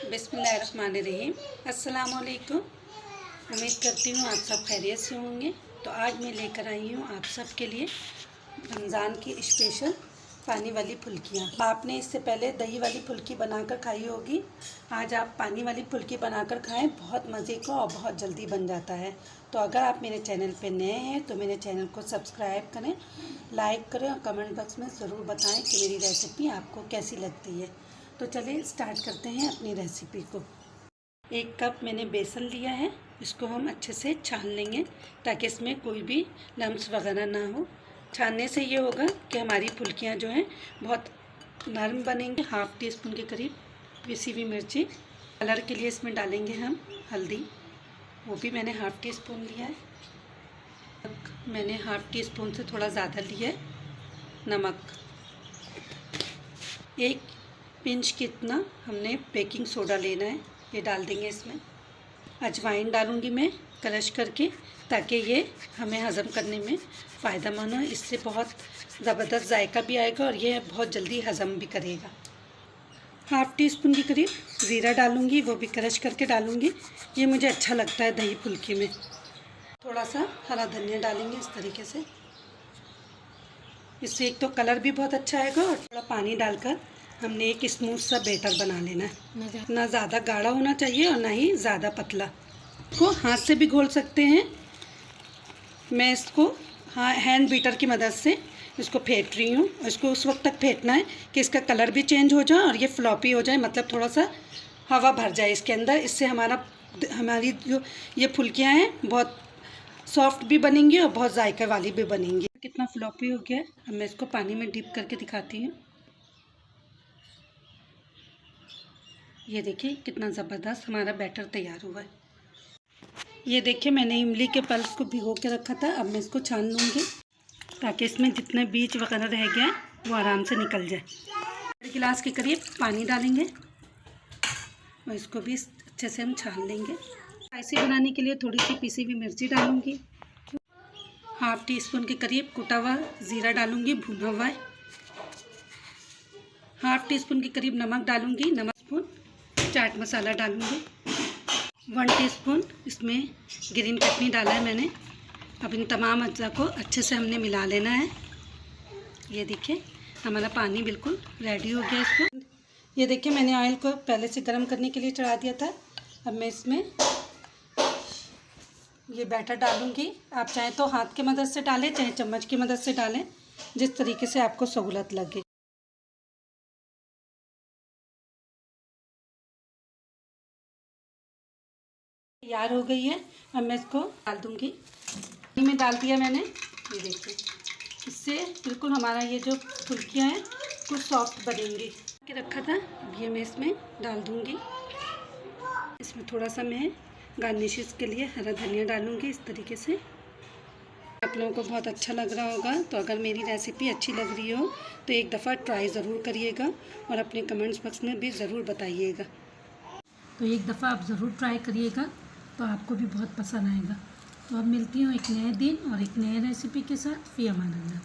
बिस्मिल्लाहिर्रहमानिर्रहीम। अस्सलाम वालेकुम। उम्मीद करती हूँ आप सब खैरियत से होंगे। तो आज मैं लेकर आई हूँ आप सब के लिए रमज़ान की स्पेशल पानी वाली फुल्कियाँ। आपने इससे पहले दही वाली फुल्की बनाकर खाई होगी, आज आप पानी वाली फुल्की बनाकर खाएं। बहुत मज़े का और बहुत जल्दी बन जाता है। तो अगर आप मेरे चैनल पे नए हैं तो मेरे चैनल को सब्सक्राइब करें, लाइक करें और कमेंट बॉक्स में ज़रूर बताएं कि मेरी रेसिपी आपको कैसी लगती है। तो चलिए स्टार्ट करते हैं अपनी रेसिपी को। 1 कप मैंने बेसन लिया है, इसको हम अच्छे से छान लेंगे ताकि इसमें कोई भी लम्स वगैरह ना हो। छानने से ये होगा कि हमारी फुल्कियाँ जो हैं बहुत नरम बनेंगी। 1/2 टीस्पून के करीब पिसी हुई मिर्ची, कलर के लिए इसमें डालेंगे हम हल्दी, वो भी मैंने 1/2 टीस्पून लिया है। मैंने 1/2 टीस्पून से थोड़ा ज़्यादा लिया है नमक। 1 पिंच कितना हमने बेकिंग सोडा लेना है, ये डाल देंगे इसमें। अजवाइन डालूंगी मैं क्रश करके, ताकि ये हमें हज़म करने में फ़ायदेमंद हो। इससे बहुत ज़बरदस्त जायका भी आएगा और ये बहुत जल्दी हज़म भी करेगा। 1/2 टीस्पून के करीब ज़ीरा डालूंगी, वो भी क्रश करके डालूंगी, ये मुझे अच्छा लगता है दही फुल्की में। थोड़ा सा हरा धनिया डालेंगे इस तरीके से, इससे एक तो कलर भी बहुत अच्छा आएगा। और थोड़ा पानी डालकर हमने एक स्मूथ सा बैटर बना लेना है। ना ज़्यादा गाढ़ा होना चाहिए और ना ही ज़्यादा पतला। को हाथ से भी घोल सकते हैं। मैं इसको हैंड बीटर की मदद से इसको फेंट रही हूँ। इसको उस वक्त तक फेंटना है कि इसका कलर भी चेंज हो जाए और ये फ्लॉपी हो जाए, मतलब थोड़ा सा हवा भर जाए इसके अंदर। इससे हमारी जो ये फुल्कियाँ हैं बहुत सॉफ्ट भी बनेंगी और बहुत जायके वाली भी बनेंगी। कितना फ्लॉपी हो गया है, अब मैं इसको पानी में डिप करके दिखाती हूँ। ये देखिए कितना ज़बरदस्त हमारा बैटर तैयार हुआ है। ये देखिए मैंने इमली के पल्प को भिगो के रखा था, अब मैं इसको छान लूँगी ताकि इसमें जितने बीज वगैरह रह गए वो आराम से निकल जाए। 1 गिलास के करीब पानी डालेंगे और इसको भी अच्छे से हम छान लेंगे। स्पाइसी बनाने के लिए थोड़ी सी पिसी हुई मिर्ची डालूँगी, 1/2 टीस्पून के करीब कुटा हुआ ज़ीरा डालूँगी भुना हुआ है, 1/2 टीस्पून के करीब नमक डालूँगी, नमक स्पून चाट मसाला डालूँगी, 1 टीस्पून इसमें ग्रीन चटनी डाला है मैंने। अब इन तमाम अज्जा को अच्छे से हमने मिला लेना है। ये देखिए हमारा पानी बिल्कुल रेडी हो गया। इसको ये देखिए मैंने ऑयल को पहले से गर्म करने के लिए चढ़ा दिया था। अब मैं इसमें ये बैटर डालूँगी। आप चाहें तो हाथ की मदद से डालें, चाहे चम्मच की मदद से डालें, जिस तरीके से आपको सहूलत लगे। तैयार हो गई है, अब मैं इसको डाल दूँगी। पानी में डाल दिया मैंने, ये देखिए इससे बिल्कुल हमारा ये जो फुल्कियाँ हैं कुछ सॉफ्ट बनेंगी। के रखा था, अब ये मैं इसमें डाल दूँगी। इसमें थोड़ा सा मैं गार्निशिंग के लिए हरा धनिया डालूँगी इस तरीके से। आप लोगों को बहुत अच्छा लग रहा होगा, तो अगर मेरी रेसिपी अच्छी लग रही हो तो एक दफ़ा ट्राई ज़रूर करिएगा और अपने कमेंट्स बॉक्स में भी ज़रूर बताइएगा। तो एक दफ़ा आप ज़रूर ट्राई करिएगा, तो आपको भी बहुत पसंद आएगा। तो अब मिलती हूँ एक नए दिन और एक नए रेसिपी के साथ। फ़ी अमान अल्लाह।